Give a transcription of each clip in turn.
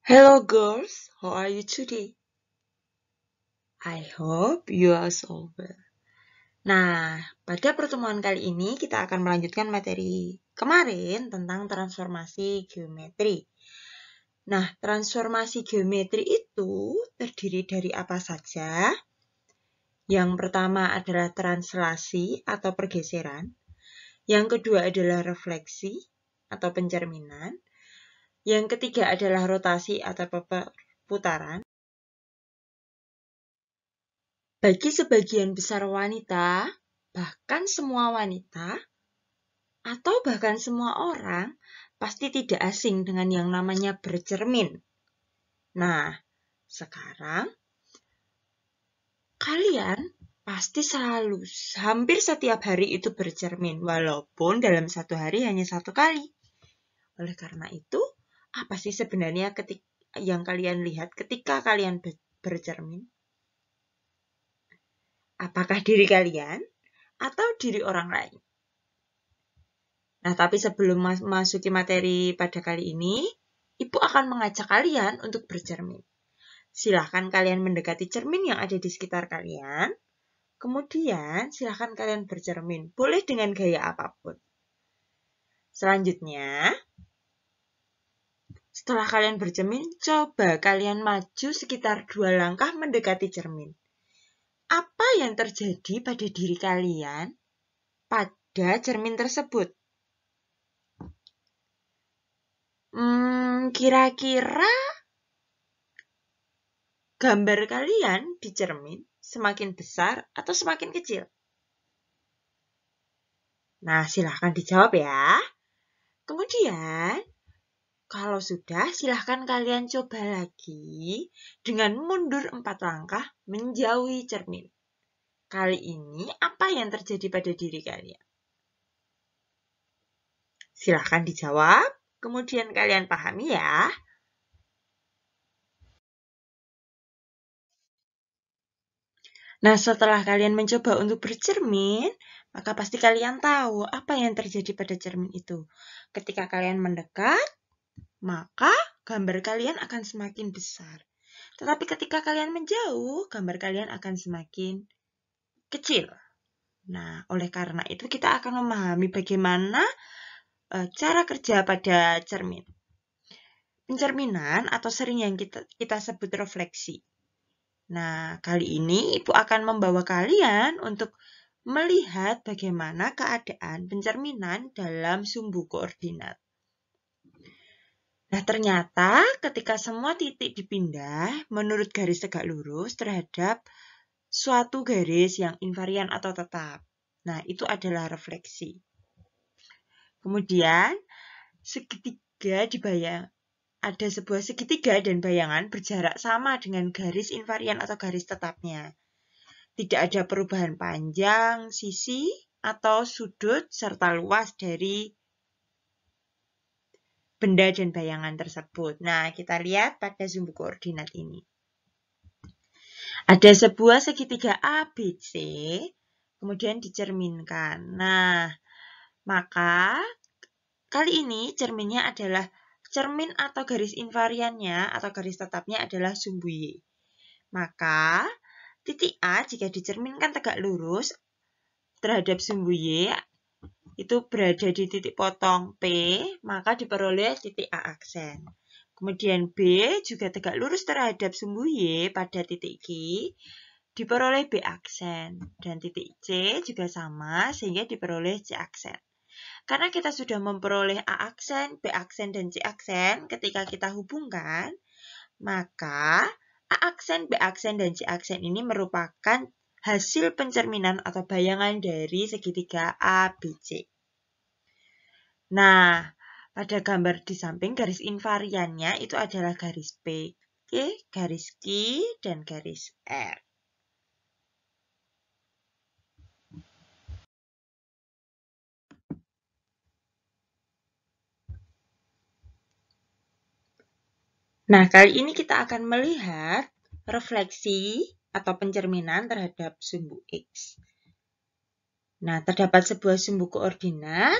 Hello girls, how are you today? I hope you are so well. Nah, pada pertemuan kali ini kita akan melanjutkan materi kemarin tentang transformasi geometri. Nah, transformasi geometri itu terdiri dari apa saja? Yang pertama adalah translasi atau pergeseran. Yang kedua adalah refleksi atau pencerminan. Yang ketiga adalah rotasi atau perputaran. Bagi sebagian besar wanita, bahkan semua wanita, atau bahkan semua orang, pasti tidak asing dengan yang namanya bercermin. Nah, sekarang kalian pasti selalu, hampir setiap hari itu bercermin, walaupun dalam satu hari hanya satu kali. Oleh karena itu, apa sih sebenarnya yang kalian lihat ketika kalian bercermin? Apakah diri kalian atau diri orang lain? Nah, tapi sebelum masuki materi pada kali ini, Ibu akan mengajak kalian untuk bercermin. Silahkan kalian mendekati cermin yang ada di sekitar kalian. Kemudian, silahkan kalian bercermin. Boleh dengan gaya apapun. Selanjutnya, setelah kalian bercermin, coba kalian maju sekitar 2 langkah mendekati cermin. Apa yang terjadi pada diri kalian pada cermin tersebut? Kira-kira gambar kalian di cermin semakin besar atau semakin kecil? Nah, silahkan dijawab ya. Kemudian, kalau sudah, silahkan kalian coba lagi dengan mundur 4 langkah menjauhi cermin. Kali ini, apa yang terjadi pada diri kalian? Silahkan dijawab, kemudian kalian pahami ya. Nah, setelah kalian mencoba untuk bercermin, maka pasti kalian tahu apa yang terjadi pada cermin itu. Ketika kalian mendekat, maka gambar kalian akan semakin besar. Tetapi ketika kalian menjauh, gambar kalian akan semakin kecil. Nah, oleh karena itu kita akan memahami bagaimana cara kerja pada cermin. Pencerminan atau sering yang kita sebut refleksi. Nah, kali ini Ibu akan membawa kalian untuk melihat bagaimana keadaan pencerminan dalam sumbu koordinat. Nah, ternyata ketika semua titik dipindah menurut garis tegak lurus terhadap suatu garis yang invarian atau tetap. Nah, itu adalah refleksi. Kemudian, ada sebuah segitiga dan bayangan berjarak sama dengan garis invarian atau garis tetapnya. Tidak ada perubahan panjang, sisi, atau sudut, serta luas dari benda dan bayangan tersebut. Nah, kita lihat pada sumbu koordinat ini. Ada sebuah segitiga ABC, kemudian dicerminkan. Nah, maka kali ini cerminnya adalah cermin atau garis invariannya atau garis tetapnya adalah sumbu Y. Maka titik A jika dicerminkan tegak lurus terhadap sumbu Y itu berada di titik potong P, maka diperoleh titik A aksen. Kemudian B juga tegak lurus terhadap sumbu Y pada titik Q, diperoleh B aksen. Dan titik C juga sama, sehingga diperoleh C aksen. Karena kita sudah memperoleh A aksen, B aksen, dan C aksen ketika kita hubungkan, maka A aksen, B aksen, dan C aksen ini merupakan hasil pencerminan atau bayangan dari segitiga ABC. Nah, pada gambar di samping garis invariannya itu adalah garis P, garis Q, dan garis R. Nah, kali ini kita akan melihat refleksi atau pencerminan terhadap sumbu X. Nah, terdapat sebuah sumbu koordinat.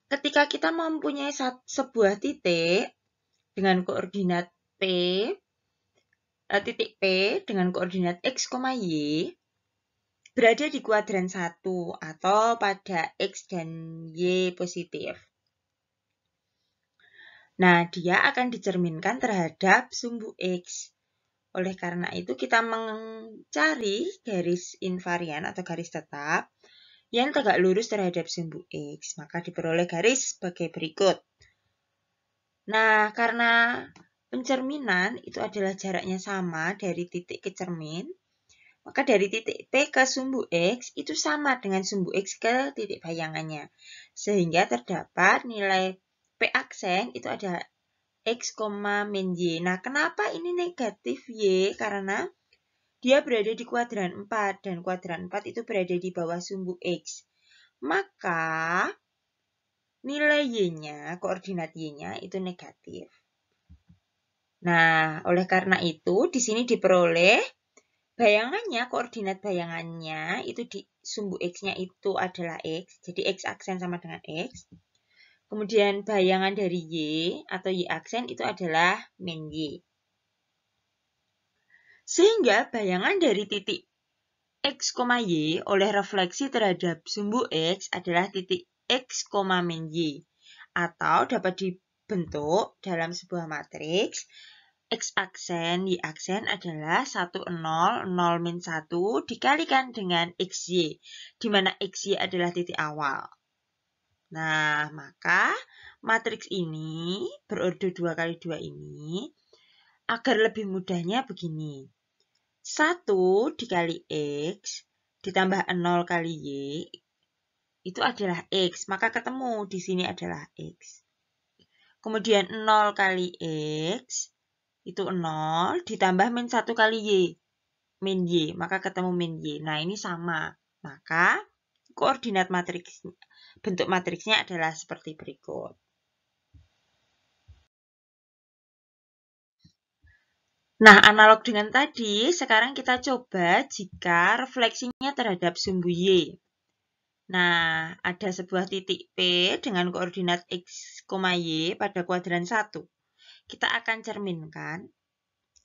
Ketika kita mempunyai sebuah titik dengan koordinat titik P dengan koordinat X, Y berada di kuadran 1 atau pada X dan Y positif. Nah, dia akan dicerminkan terhadap sumbu X. Oleh karena itu, kita mencari garis invarian atau garis tetap yang tegak lurus terhadap sumbu X. Maka diperoleh garis sebagai berikut. Nah, karena pencerminan itu adalah jaraknya sama dari titik ke cermin, maka dari titik P ke sumbu X itu sama dengan sumbu X ke titik bayangannya. Sehingga terdapat nilai P aksen itu ada X, min Y. Nah, kenapa ini negatif Y? Karena dia berada di kuadran 4, dan kuadran 4 itu berada di bawah sumbu X. Maka nilai Y-nya, koordinat Y-nya itu negatif. Nah, oleh karena itu, di sini diperoleh bayangannya, koordinat bayangannya itu di sumbu X-nya itu adalah X. Jadi X aksen sama dengan X. Kemudian bayangan dari Y atau Y aksen itu adalah min Y. Sehingga bayangan dari titik X, Y oleh refleksi terhadap sumbu X adalah titik X, min Y. Atau dapat dibentuk dalam sebuah matriks X aksen, Y aksen adalah 1, 0, 0, min 1 dikalikan dengan XY, di mana XY adalah titik awal. Nah, maka matriks ini, berordo 2 kali 2 ini, agar lebih mudahnya begini. 1 dikali X ditambah 0 kali Y, itu adalah X, maka ketemu di sini adalah X. Kemudian 0 kali X, itu 0 ditambah min 1 kali Y, min Y, maka ketemu min Y. Nah, ini sama. Maka koordinat matriks, bentuk matriksnya adalah seperti berikut. Nah, analog dengan tadi, sekarang kita coba jika refleksinya terhadap sumbu Y. Nah, ada sebuah titik P dengan koordinat X, Y pada kuadran 1. Kita akan cerminkan.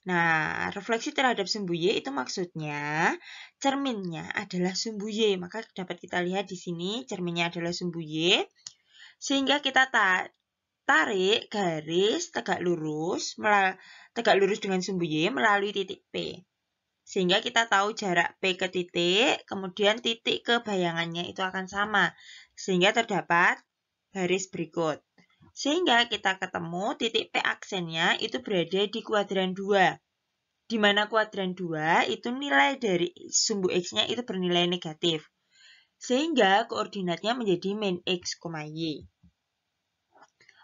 Nah, refleksi terhadap sumbu Y itu maksudnya cerminnya adalah sumbu Y. Maka dapat kita lihat di sini cerminnya adalah sumbu Y. Sehingga kita tarik garis tegak lurus dengan sumbu Y melalui titik P. Sehingga kita tahu jarak P ke titik, kemudian titik ke bayangannya itu akan sama. Sehingga terdapat garis berikut. Sehingga kita ketemu titik P aksennya itu berada di kuadran 2. Di mana kuadran 2 itu nilai dari sumbu X-nya itu bernilai negatif. Sehingga koordinatnya menjadi min X, Y.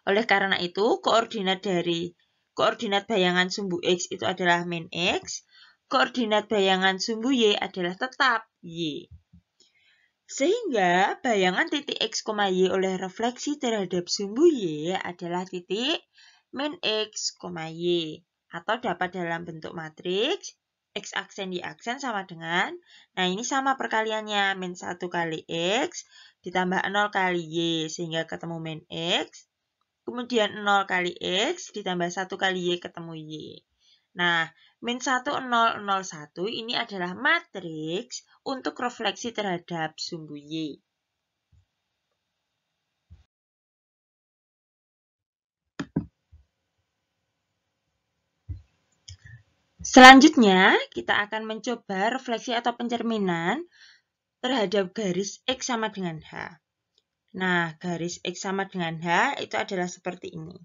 Oleh karena itu, koordinat bayangan sumbu X itu adalah min X. Koordinat bayangan sumbu Y adalah tetap Y. Sehingga bayangan titik X, Y oleh refleksi terhadap sumbu Y adalah titik min X, Y. Atau dapat dalam bentuk matriks X aksen, Y aksen sama dengan, nah ini sama perkaliannya, min 1 kali X ditambah 0 kali Y, sehingga ketemu min X. Kemudian 0 kali X ditambah 1 kali Y ketemu Y. Nah, min 1, 0, 0, 1 ini adalah matriks untuk refleksi terhadap sumbu Y. Selanjutnya, kita akan mencoba refleksi atau pencerminan terhadap garis X sama dengan H. Nah, garis X sama dengan H itu adalah seperti ini.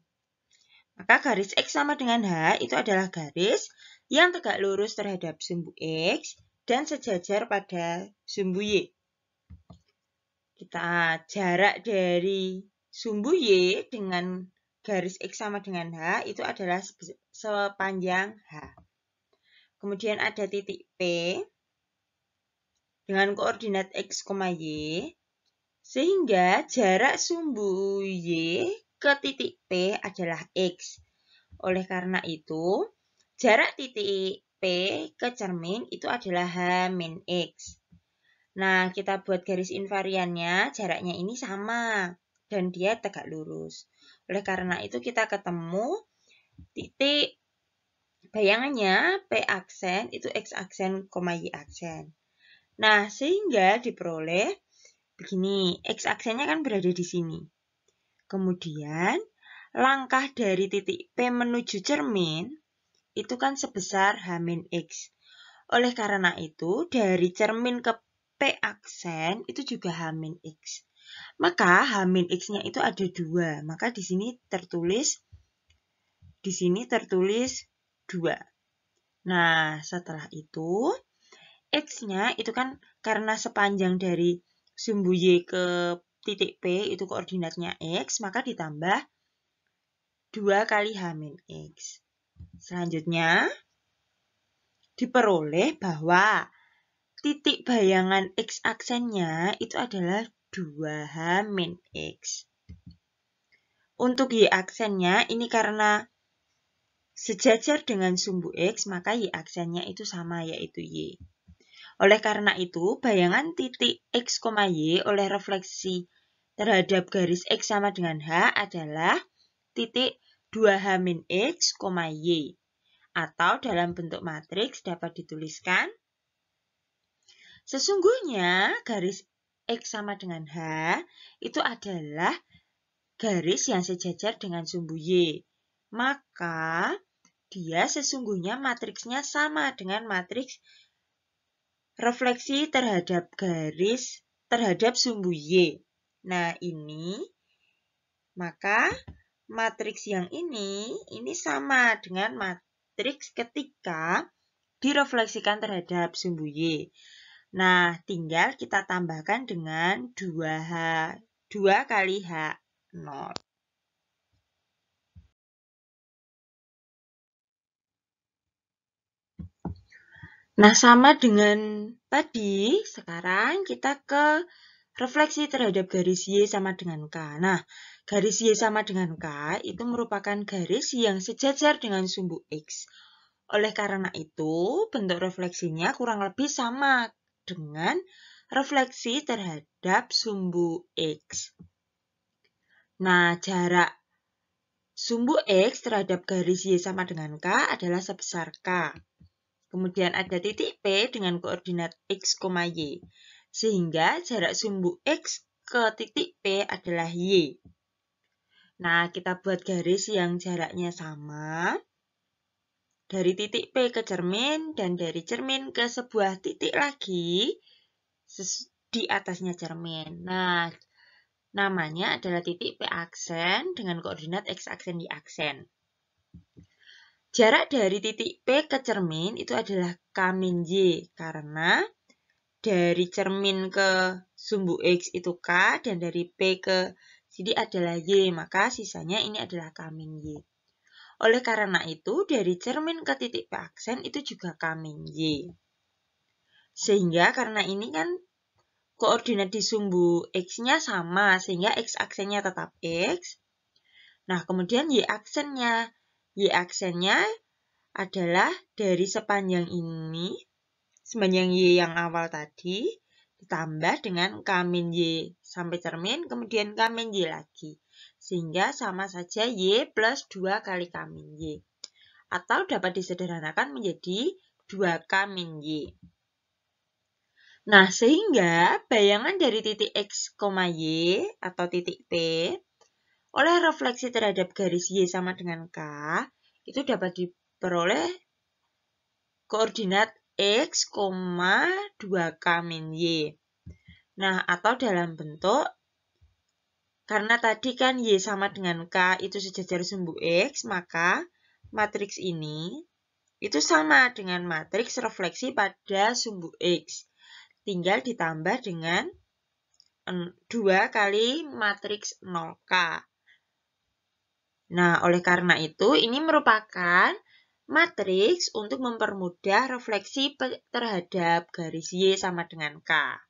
Maka garis X sama dengan H itu adalah garis yang tegak lurus terhadap sumbu X dan sejajar pada sumbu Y. Jarak dari sumbu Y dengan garis X sama dengan H itu adalah sepanjang H. Kemudian ada titik P dengan koordinat X, Y, sehingga jarak sumbu Y ke titik P adalah X. Oleh karena itu, jarak titik P ke cermin itu adalah H min X. Nah, kita buat garis invariannya, jaraknya ini sama, dan dia tegak lurus. Oleh karena itu, kita ketemu titik bayangannya P aksen itu X aksen, Y aksen. Nah, sehingga diperoleh begini, X aksennya kan berada di sini. Kemudian, langkah dari titik P menuju cermin itu kan sebesar H-X. Oleh karena itu, dari cermin ke P aksen itu juga H-X. Maka H-X-nya itu ada 2. Maka di sini tertulis 2. Nah, setelah itu, X-nya itu kan karena sepanjang dari sumbu Y ke titik P itu koordinatnya X, maka ditambah 2 kali H-X. Selanjutnya, diperoleh bahwa titik bayangan X aksennya itu adalah 2H-X. Untuk Y aksennya, ini karena sejajar dengan sumbu X, maka Y aksennya itu sama, yaitu Y. Oleh karena itu, bayangan titik X, Y oleh refleksi terhadap garis X sama dengan H adalah titik 2H-X, Y. Atau dalam bentuk matriks dapat dituliskan, sesungguhnya garis X sama dengan H itu adalah garis yang sejajar dengan sumbu Y. Maka, dia sesungguhnya matriksnya sama dengan matriks refleksi terhadap sumbu Y. Nah, maka matriks yang ini sama dengan matriks ketika direfleksikan terhadap sumbu Y. Nah, tinggal kita tambahkan dengan 2 kali H0. Nah, sama dengan tadi, sekarang kita ke refleksi terhadap garis Y sama dengan K. Nah, garis Y sama dengan K itu merupakan garis yang sejajar dengan sumbu X. Oleh karena itu, bentuk refleksinya kurang lebih sama dengan refleksi terhadap sumbu X. Nah, jarak sumbu X terhadap garis Y sama dengan K adalah sebesar K. Kemudian ada titik P dengan koordinat X, Y. Sehingga jarak sumbu X ke titik P adalah Y. Nah, kita buat garis yang jaraknya sama. Dari titik P ke cermin dan dari cermin ke sebuah titik lagi di atasnya cermin. Nah, namanya adalah titik P aksen dengan koordinat X aksen, Y aksen. Jarak dari titik P ke cermin itu adalah K-Y, karena dari cermin ke sumbu X itu K, dan dari P ke sini adalah Y, maka sisanya ini adalah K-Y. Oleh karena itu, dari cermin ke titik P aksen itu juga K-Y. Sehingga karena ini kan koordinat di sumbu X-nya sama, sehingga X aksennya tetap X. Nah, kemudian Y aksennya adalah dari sepanjang ini, sepanjang Y yang awal tadi, ditambah dengan K-Y sampai cermin, kemudian K-Y lagi. Sehingga sama saja Y plus 2 kali K-Y. Atau dapat disederhanakan menjadi 2 K-Y. Nah, sehingga bayangan dari titik X, Y atau titik P oleh refleksi terhadap garis Y sama dengan K, itu dapat diperoleh koordinat X, 2K-Y. Nah, atau dalam bentuk, karena tadi kan Y sama dengan K itu sejajar sumbu X, maka matriks ini itu sama dengan matriks refleksi pada sumbu X. Tinggal ditambah dengan 2 kali matriks 0K. Nah, oleh karena itu, ini merupakan matriks untuk mempermudah refleksi terhadap garis Y sama dengan K.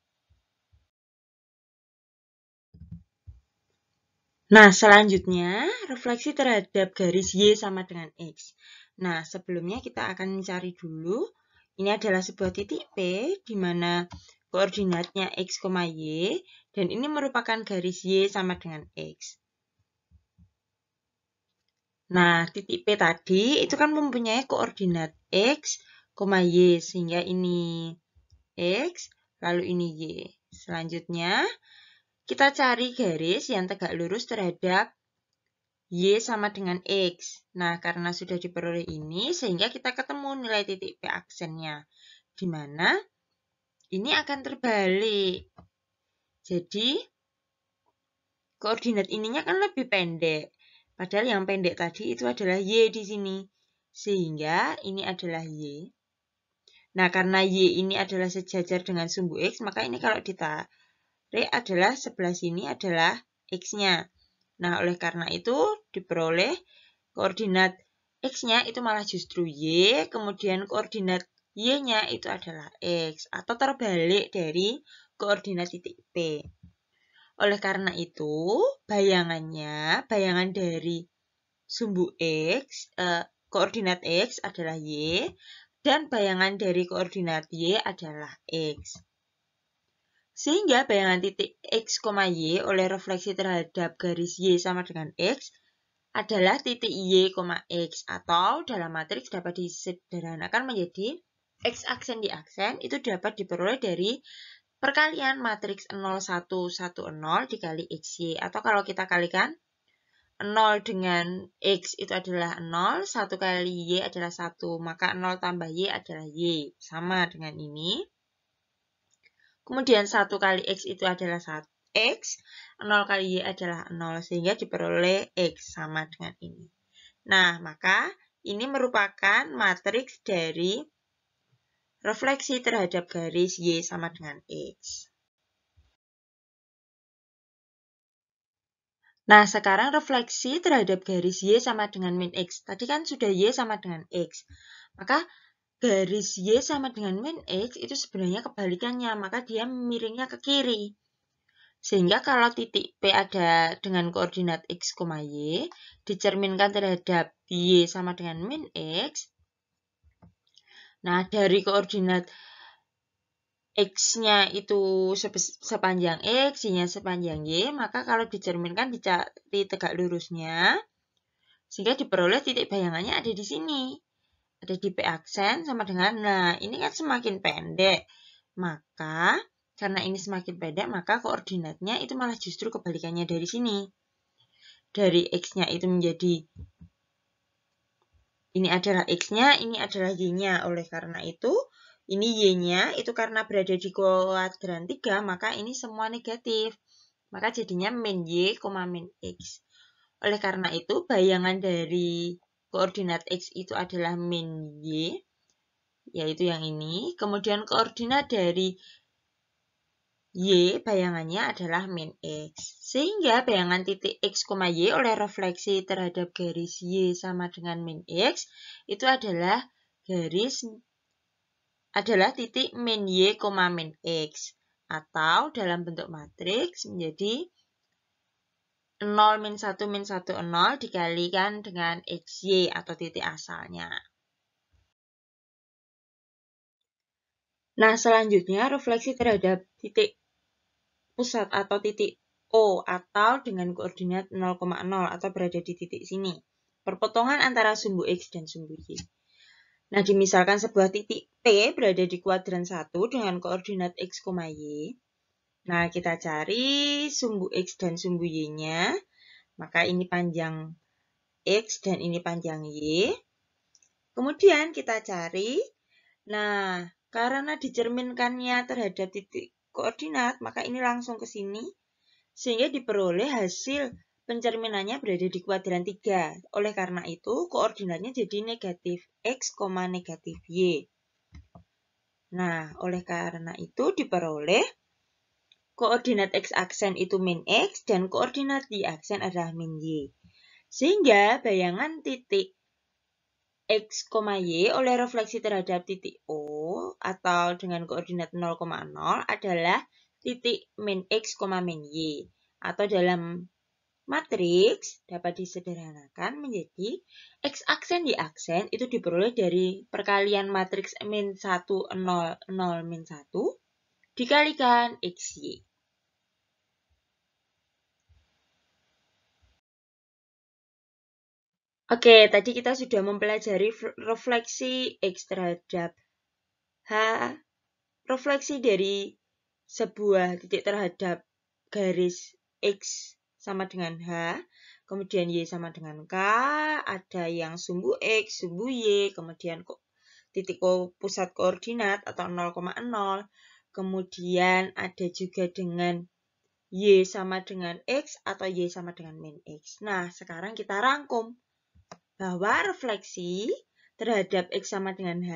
Nah, selanjutnya, refleksi terhadap garis Y sama dengan X. Nah, sebelumnya kita akan mencari dulu, ini adalah sebuah titik P, di mana koordinatnya X, Y, dan ini merupakan garis Y sama dengan X. Nah, titik P tadi itu kan mempunyai koordinat X, Y, sehingga ini X, lalu ini Y. Selanjutnya, kita cari garis yang tegak lurus terhadap Y sama dengan X. Nah, karena sudah diperoleh ini, sehingga kita ketemu nilai titik P aksennya. Di mana ini akan terbalik. Jadi, koordinat ininya kan lebih pendek. Padahal yang pendek tadi itu adalah Y di sini. Sehingga ini adalah Y. Nah, karena Y ini adalah sejajar dengan sumbu X, maka ini kalau ditarik adalah sebelah sini adalah X-nya. Nah, oleh karena itu diperoleh koordinat X-nya itu malah justru Y, kemudian koordinat Y-nya itu adalah X, atau terbalik dari koordinat titik P. Oleh karena itu, bayangan dari sumbu X, koordinat X adalah Y, dan bayangan dari koordinat Y adalah X. Sehingga bayangan titik X, Y oleh refleksi terhadap garis Y sama dengan X adalah titik Y, X, atau dalam matriks dapat disederhanakan menjadi X aksen di aksen itu dapat diperoleh dari perkalian matriks 0, 1, 1, 0 dikali XY. Atau kalau kita kalikan 0 dengan X itu adalah 0, 1 kali Y adalah 1, maka 0 tambah Y adalah Y. Sama dengan ini. Kemudian 1 kali X itu adalah 1 X, 0 kali Y adalah 0, sehingga diperoleh X sama dengan ini. Nah, maka ini merupakan matriks dari refleksi terhadap garis Y sama dengan X. Nah, sekarang refleksi terhadap garis Y sama dengan min X. Tadi kan sudah Y sama dengan X. Maka garis Y sama dengan min X itu sebenarnya kebalikannya. Maka dia miringnya ke kiri. Sehingga kalau titik P ada dengan koordinat X, Y, dicerminkan terhadap Y sama dengan min X. Nah, dari koordinat X-nya itu sepanjang X, Y-nya sepanjang Y, maka kalau dicerminkan dicari tegak lurusnya, sehingga diperoleh titik bayangannya ada di sini. Ada di P aksen sama dengan, nah ini kan semakin pendek. Maka, karena ini semakin pendek, maka koordinatnya itu malah justru kebalikannya dari sini. Dari X-nya itu menjadi, ini adalah X-nya, ini adalah Y-nya. Oleh karena itu, ini Y-nya itu karena berada di kuadran 3, maka ini semua negatif. Maka jadinya min Y, min X. Oleh karena itu, bayangan dari koordinat X itu adalah min Y, yaitu yang ini. Kemudian koordinat dari Y, bayangannya adalah min X. Sehingga bayangan titik X, Y oleh refleksi terhadap garis Y sama dengan min X, itu adalah titik min Y, min X. Atau dalam bentuk matriks menjadi 0, min 1, min 1, 0 dikalikan dengan XY atau titik asalnya. Nah, selanjutnya refleksi terhadap titik pusat atau titik O atau dengan koordinat 0,0 atau berada di titik sini. Perpotongan antara sumbu X dan sumbu Y. Nah, dimisalkan sebuah titik P berada di kuadran 1 dengan koordinat X, Y. Nah, kita cari sumbu X dan sumbu Y-nya. Maka ini panjang X dan ini panjang Y. Kemudian kita cari, nah, karena dicerminkannya terhadap titik koordinat, maka ini langsung ke sini, sehingga diperoleh hasil pencerminannya berada di kuadran 3. Oleh karena itu, koordinatnya jadi negatif X, negatif Y. Nah, oleh karena itu diperoleh koordinat X aksen itu min X dan koordinat Y aksen adalah min Y. Sehingga bayangan titik X, Y oleh refleksi terhadap titik O atau dengan koordinat 0,0 adalah titik min X, min Y. Atau dalam matriks dapat disederhanakan menjadi X aksen, Y aksen itu diperoleh dari perkalian matriks min 1, 0, 0, min 1 dikalikan XY. Oke, tadi kita sudah mempelajari refleksi X terhadap H, refleksi dari sebuah titik terhadap garis X sama dengan H, kemudian Y sama dengan K, ada yang sumbu X, sumbu Y, kemudian titik pusat koordinat atau 0,0, kemudian ada juga dengan Y sama dengan X atau Y sama dengan min X. Nah, sekarang kita rangkum bahwa refleksi terhadap X sama dengan H,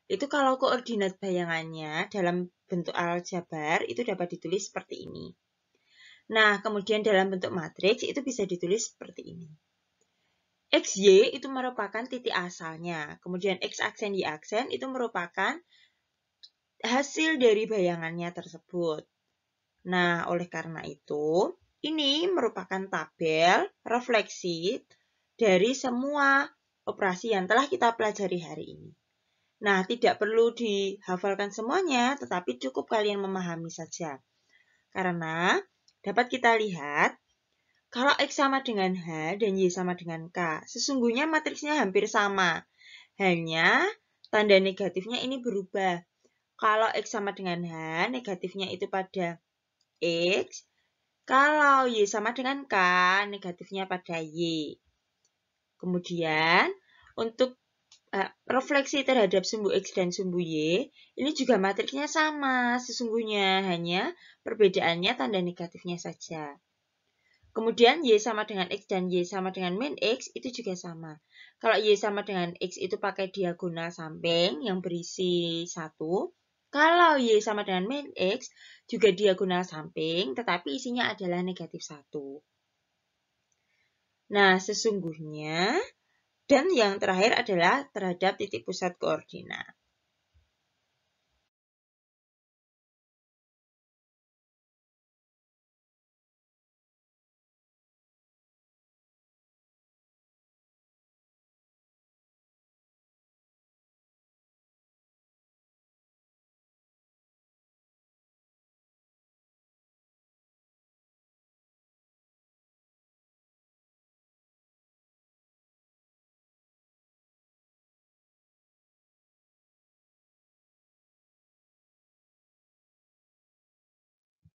itu kalau koordinat bayangannya dalam bentuk aljabar itu dapat ditulis seperti ini. Nah, kemudian dalam bentuk matriks itu bisa ditulis seperti ini. XY itu merupakan titik asalnya, kemudian X aksen Y aksen itu merupakan hasil dari bayangannya tersebut. Nah, oleh karena itu, ini merupakan tabel refleksi dari semua operasi yang telah kita pelajari hari ini. Nah, tidak perlu dihafalkan semuanya, tetapi cukup kalian memahami saja. Karena dapat kita lihat, kalau X sama dengan H dan Y sama dengan K, sesungguhnya matriksnya hampir sama. Hanya tanda negatifnya ini berubah. Kalau X sama dengan H, negatifnya itu pada X. Kalau Y sama dengan K, negatifnya pada Y. Kemudian, untuk refleksi terhadap sumbu X dan sumbu Y, ini juga matriksnya sama sesungguhnya, hanya perbedaannya tanda negatifnya saja. Kemudian Y sama dengan X dan Y sama dengan min X itu juga sama. Kalau Y sama dengan X itu pakai diagonal samping yang berisi 1. Kalau Y sama dengan min X juga diagonal samping, tetapi isinya adalah negatif 1. Nah, sesungguhnya, dan yang terakhir adalah terhadap titik pusat koordinat.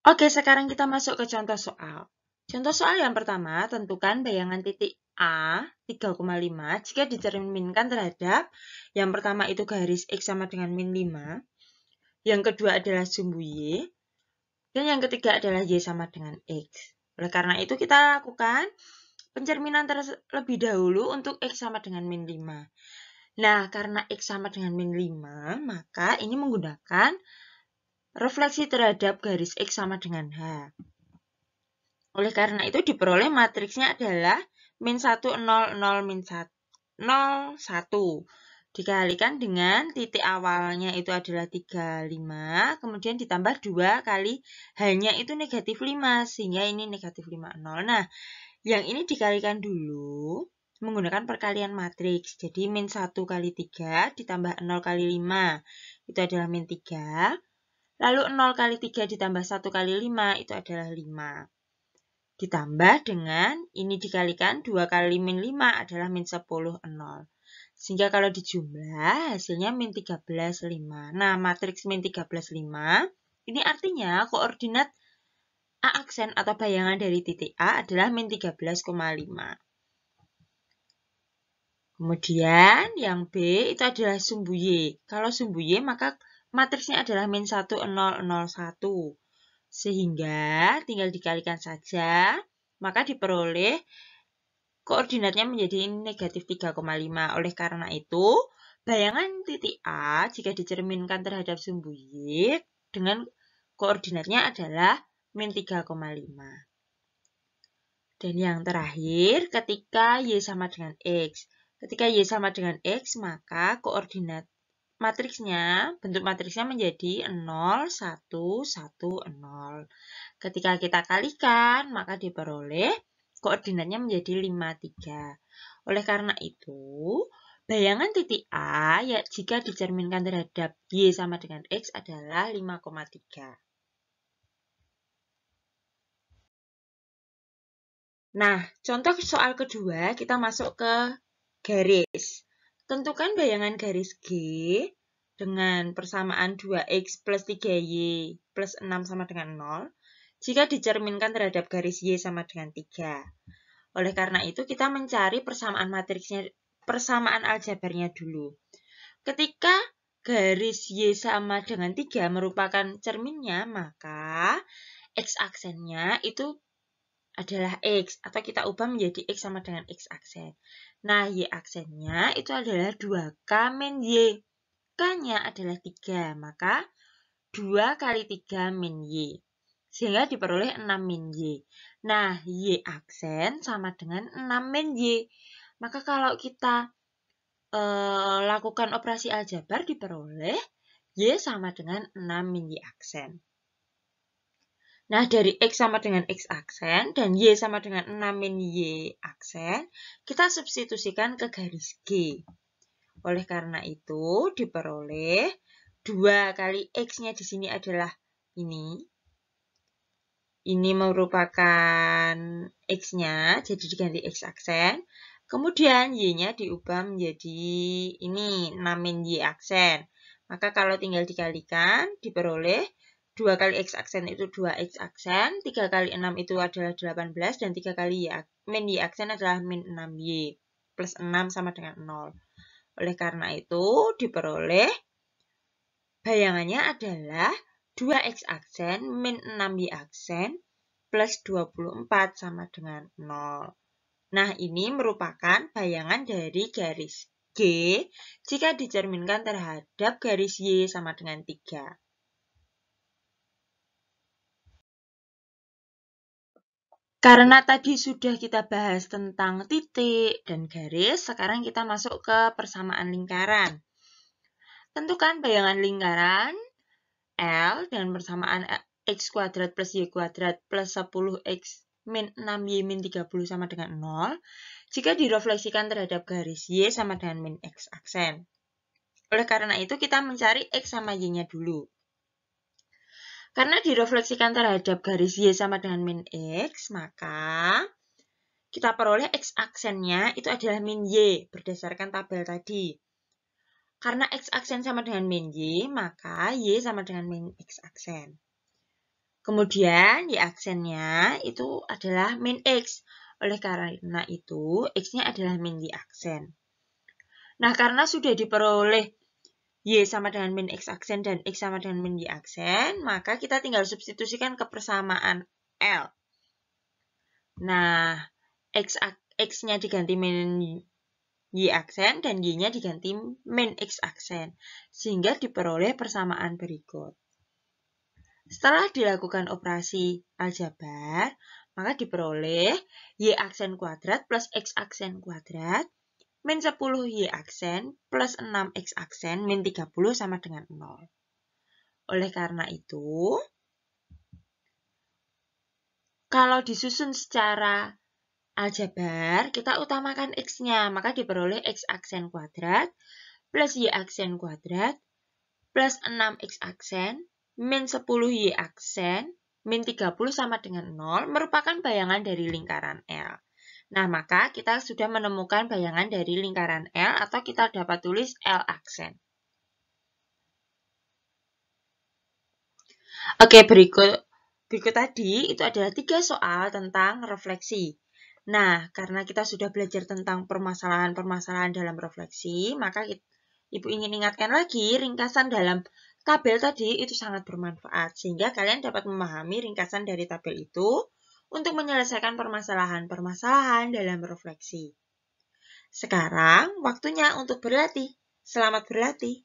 Oke, sekarang kita masuk ke contoh soal. Contoh soal yang pertama, tentukan bayangan titik A 3,5 jika dicerminkan terhadap yang pertama itu garis X sama dengan min 5, yang kedua adalah sumbu Y, dan yang ketiga adalah Y sama dengan X. Oleh karena itu kita lakukan pencerminan terlebih dahulu untuk X sama dengan min 5. Nah, karena X sama dengan min 5, maka ini menggunakan refleksi terhadap garis X sama dengan H. Oleh karena itu diperoleh matriksnya adalah min 1, 0, 0, min 1, 0, 1. Dikalikan dengan titik awalnya itu adalah 35, kemudian ditambah 2 kali hanya itu negatif 5, sehingga ini negatif 5, 0. Nah, yang ini dikalikan dulu menggunakan perkalian matriks. Jadi min 1 kali 3 ditambah 0 kali 5, itu adalah min 3. Lalu 0 kali 3 ditambah 1 kali 5, itu adalah 5. Ditambah dengan ini dikalikan 2 kali min 5 adalah min 10, 0. Sehingga kalau dijumlah hasilnya min 13, 5. Nah, matriks min 13, 5 ini artinya koordinat A aksen atau bayangan dari titik A adalah min 13,5. Kemudian yang B itu adalah sumbu Y. Kalau sumbu Y maka matriksnya adalah min 1, 0, 0, 1. Sehingga tinggal dikalikan saja, maka diperoleh koordinatnya menjadi negatif 3,5. Oleh karena itu, bayangan titik A jika dicerminkan terhadap sumbu Y dengan koordinatnya adalah min 3,5. Dan yang terakhir, ketika Y sama dengan X. Ketika Y sama dengan X, maka koordinat matriksnya, bentuk matriksnya menjadi 0, 1, 1, 0. Ketika kita kalikan, maka diperoleh koordinatnya menjadi 5, 3. Oleh karena itu, bayangan titik A ya, jika dicerminkan terhadap Y sama dengan X adalah 5,3. Nah, contoh soal kedua, kita masuk ke garis. Tentukan bayangan garis G dengan persamaan 2x plus 3y plus 6 sama dengan 0 jika dicerminkan terhadap garis y sama dengan 3. Oleh karena itu, kita mencari persamaan matriksnya, persamaan aljabarnya dulu. Ketika garis y sama dengan 3 merupakan cerminnya, maka x-aksennya itu adalah X, atau kita ubah menjadi X sama dengan X aksen. Nah, Y aksennya itu adalah 2K min Y. K-nya adalah 3, maka 2 kali 3 min Y. Sehingga diperoleh 6 min Y. Nah, Y aksen sama dengan 6 min Y. Maka kalau kita lakukan operasi aljabar, diperoleh Y sama dengan 6 min Y aksen. Nah, dari X sama dengan X aksen dan Y sama dengan 6 min Y aksen, kita substitusikan ke garis G. Oleh karena itu, diperoleh 2 kali X-nya di sini adalah ini. Ini merupakan X-nya, jadi diganti X aksen. Kemudian Y-nya diubah menjadi ini, 6 min Y aksen. Maka kalau tinggal dikalikan, diperoleh 2 kali X aksen itu 2X aksen, 3 kali 6 itu adalah 18, dan 3 kali min Y aksen adalah min 6Y, plus 6 sama dengan 0. Oleh karena itu, diperoleh bayangannya adalah 2X aksen min 6Y aksen plus 24 sama dengan 0. Nah, ini merupakan bayangan dari garis G jika dicerminkan terhadap garis Y sama dengan 3. Karena tadi sudah kita bahas tentang titik dan garis, sekarang kita masuk ke persamaan lingkaran. Tentukan bayangan lingkaran L dengan persamaan x kuadrat plus y kuadrat plus 10x min 6y min 30 sama dengan 0 jika direfleksikan terhadap garis y sama dengan min x aksen. Oleh karena itu, kita mencari x sama y-nya dulu. Karena direfleksikan terhadap garis Y sama dengan min X, maka kita peroleh X aksennya itu adalah min Y berdasarkan tabel tadi. Karena X aksen sama dengan min Y, maka Y sama dengan min X aksen. Kemudian Y aksennya itu adalah min X. Oleh karena itu, X-nya adalah min Y aksen. Nah, karena sudah diperoleh Y sama dengan min X aksen dan X sama dengan min Y aksen, maka kita tinggal substitusikan ke persamaan L. Nah, X-nya diganti min Y aksen dan Y-nya diganti min X aksen, sehingga diperoleh persamaan berikut. Setelah dilakukan operasi aljabar, maka diperoleh Y aksen kuadrat plus X aksen kuadrat min 10 Y aksen plus 6 X aksen min 30 sama dengan 0. Oleh karena itu, kalau disusun secara aljabar, kita utamakan X-nya, maka diperoleh X aksen kuadrat plus Y aksen kuadrat plus 6X aksen min 10 Y aksen min 30 sama dengan 0 merupakan bayangan dari lingkaran L. Nah, maka kita sudah menemukan bayangan dari lingkaran L atau kita dapat tulis L aksen. Oke, berikut tadi itu adalah 3 soal tentang refleksi. Nah, karena kita sudah belajar tentang permasalahan-permasalahan dalam refleksi, maka Ibu ingin ingatkan lagi, ringkasan dalam tabel tadi itu sangat bermanfaat, sehingga kalian dapat memahami ringkasan dari tabel itu untuk menyelesaikan permasalahan-permasalahan dalam refleksi. Sekarang, waktunya untuk berlatih. Selamat berlatih!